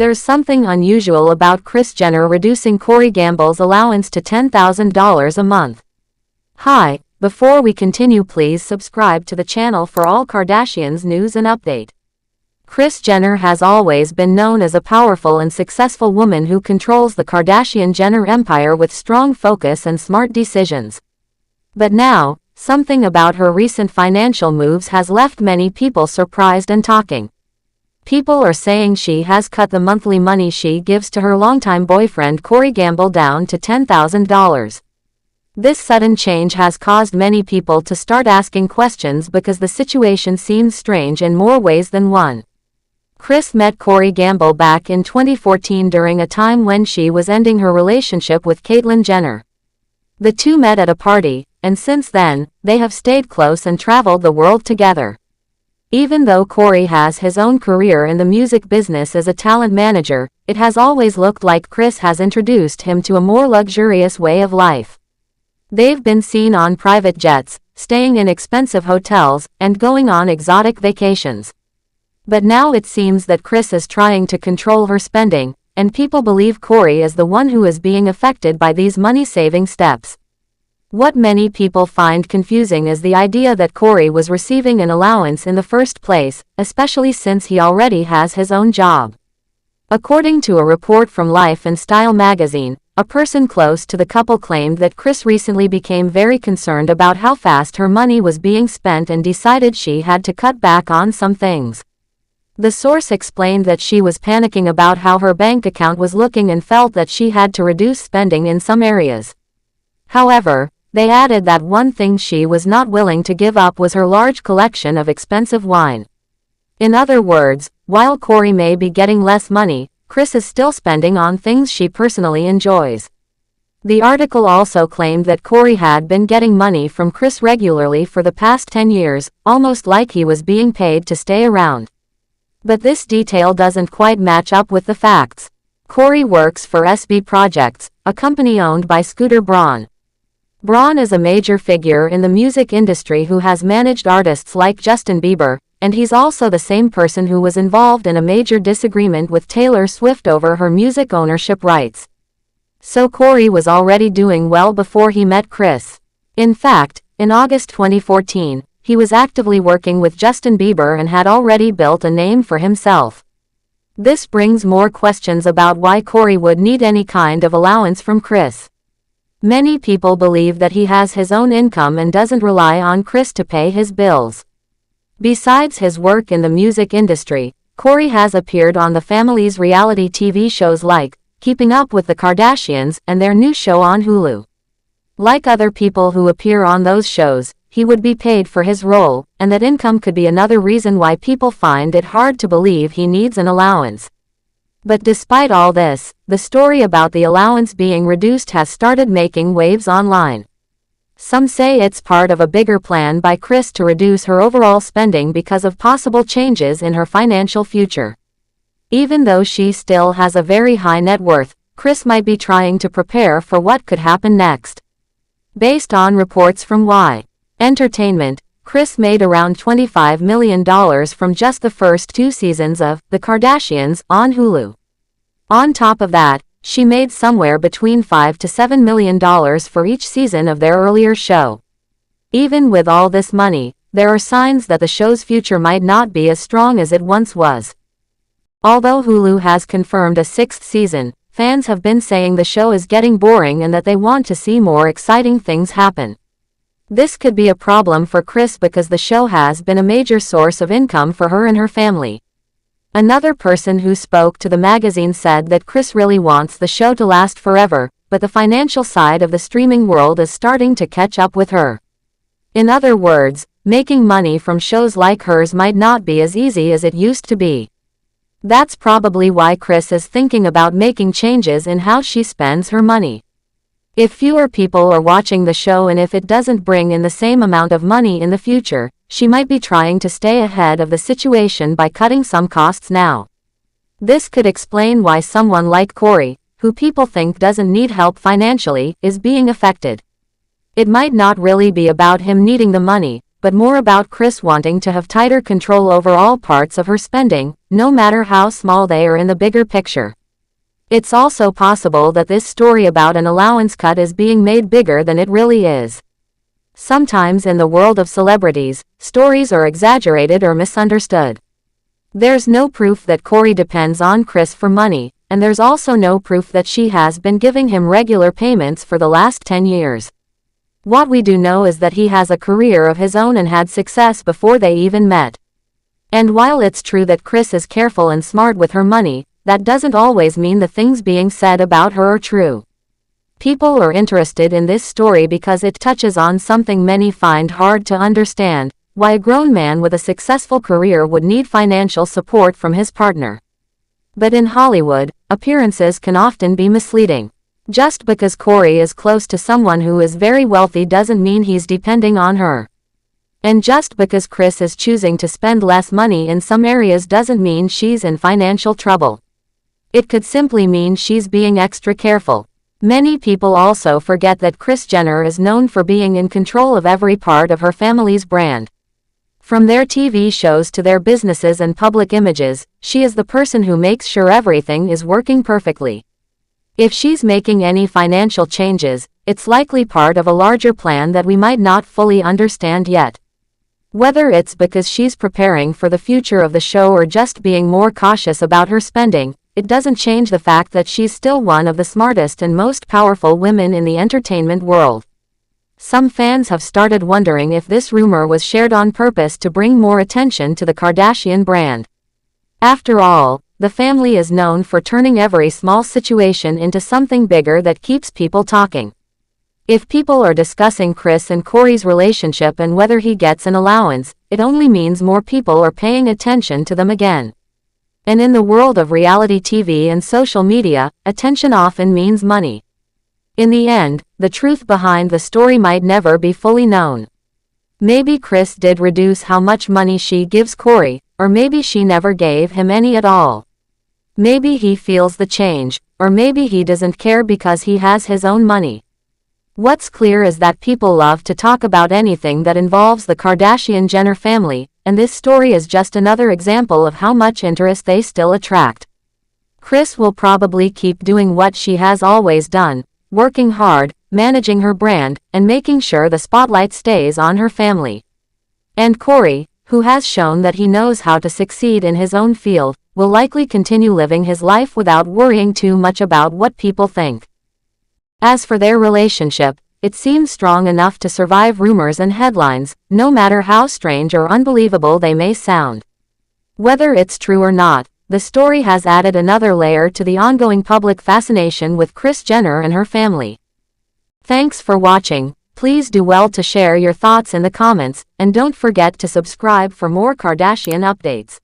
There's something unusual about Kris Jenner reducing Corey Gamble's allowance to $10,000 a month. Hi, before we continue, please subscribe to the channel for all Kardashians news and update. Kris Jenner has always been known as a powerful and successful woman who controls the Kardashian-Jenner empire with strong focus and smart decisions. But now, something about her recent financial moves has left many people surprised and talking. People are saying she has cut the monthly money she gives to her longtime boyfriend Corey Gamble down to $10,000. This sudden change has caused many people to start asking questions because the situation seems strange in more ways than one. Kris met Corey Gamble back in 2014 during a time when she was ending her relationship with Caitlyn Jenner. The two met at a party, and since then, they have stayed close and traveled the world together. Even though Corey has his own career in the music business as a talent manager, it has always looked like Kris has introduced him to a more luxurious way of life. They've been seen on private jets, staying in expensive hotels, and going on exotic vacations. But now it seems that Kris is trying to control her spending, and people believe Corey is the one who is being affected by these money-saving steps. What many people find confusing is the idea that Corey was receiving an allowance in the first place, especially since he already has his own job. According to a report from Life and Style magazine, a person close to the couple claimed that Kris recently became very concerned about how fast her money was being spent and decided she had to cut back on some things. The source explained that she was panicking about how her bank account was looking and felt that she had to reduce spending in some areas. However, they added that one thing she was not willing to give up was her large collection of expensive wine. In other words, while Corey may be getting less money, Kris is still spending on things she personally enjoys. The article also claimed that Corey had been getting money from Kris regularly for the past 10 years, almost like he was being paid to stay around. But this detail doesn't quite match up with the facts. Corey works for SB Projects, a company owned by Scooter Braun. Braun is a major figure in the music industry who has managed artists like Justin Bieber, and he's also the same person who was involved in a major disagreement with Taylor Swift over her music ownership rights. So Corey was already doing well before he met Kris. In fact, in August 2014, he was actively working with Justin Bieber and had already built a name for himself. This brings more questions about why Corey would need any kind of allowance from Kris. Many people believe that he has his own income and doesn't rely on Kris to pay his bills. Besides his work in the music industry, Corey has appeared on the family's reality TV shows like Keeping Up with the Kardashians and their new show on Hulu. Like other people who appear on those shows, he would be paid for his role, and that income could be another reason why people find it hard to believe he needs an allowance. But despite all this, the story about the allowance being reduced has started making waves online. Some say it's part of a bigger plan by Kris to reduce her overall spending because of possible changes in her financial future. Even though she still has a very high net worth, Kris might be trying to prepare for what could happen next. Based on reports from Entertainment, Kris made around $25 million from just the first 2 seasons of The Kardashians on Hulu. On top of that, she made somewhere between $5 to $7 million for each season of their earlier show. Even with all this money, there are signs that the show's future might not be as strong as it once was. Although Hulu has confirmed a 6th season, fans have been saying the show is getting boring and that they want to see more exciting things happen. This could be a problem for Kris because the show has been a major source of income for her and her family. Another person who spoke to the magazine said that Kris really wants the show to last forever, but the financial side of the streaming world is starting to catch up with her. In other words, making money from shows like hers might not be as easy as it used to be. That's probably why Kris is thinking about making changes in how she spends her money. If fewer people are watching the show and if it doesn't bring in the same amount of money in the future, she might be trying to stay ahead of the situation by cutting some costs now. This could explain why someone like Corey, who people think doesn't need help financially, is being affected. It might not really be about him needing the money, but more about Kris wanting to have tighter control over all parts of her spending, no matter how small they are in the bigger picture. It's also possible that this story about an allowance cut is being made bigger than it really is. Sometimes in the world of celebrities, stories are exaggerated or misunderstood. There's no proof that Kory depends on Kris for money, and there's also no proof that she has been giving him regular payments for the last 10 years. What we do know is that he has a career of his own and had success before they even met. And while it's true that Kris is careful and smart with her money, that doesn't always mean the things being said about her are true. People are interested in this story because it touches on something many find hard to understand: why a grown man with a successful career would need financial support from his partner. But in Hollywood, appearances can often be misleading. Just because Kory is close to someone who is very wealthy doesn't mean he's depending on her. And just because Kris is choosing to spend less money in some areas doesn't mean she's in financial trouble. It could simply mean she's being extra careful. Many people also forget that Kris Jenner is known for being in control of every part of her family's brand. From their TV shows to their businesses and public images, she is the person who makes sure everything is working perfectly. If she's making any financial changes, it's likely part of a larger plan that we might not fully understand yet. Whether it's because she's preparing for the future of the show or just being more cautious about her spending, it doesn't change the fact that she's still one of the smartest and most powerful women in the entertainment world. Some fans have started wondering if this rumor was shared on purpose to bring more attention to the Kardashian brand. After all, the family is known for turning every small situation into something bigger that keeps people talking. If people are discussing Kris and Kory's relationship and whether he gets an allowance, it only means more people are paying attention to them again. And in the world of reality TV and social media, attention often means money. In the end, the truth behind the story might never be fully known. Maybe Kris did reduce how much money she gives Kory, or maybe she never gave him any at all. Maybe he feels the change, or maybe he doesn't care because he has his own money. What's clear is that people love to talk about anything that involves the Kardashian-Jenner family, and this story is just another example of how much interest they still attract. Kris will probably keep doing what she has always done, working hard, managing her brand, and making sure the spotlight stays on her family. And Kory, who has shown that he knows how to succeed in his own field, will likely continue living his life without worrying too much about what people think. As for their relationship, it seems strong enough to survive rumors and headlines, no matter how strange or unbelievable they may sound. Whether it's true or not, the story has added another layer to the ongoing public fascination with Kris Jenner and her family. Thanks for watching. Please do well to share your thoughts in the comments, and don't forget to subscribe for more Kardashian updates.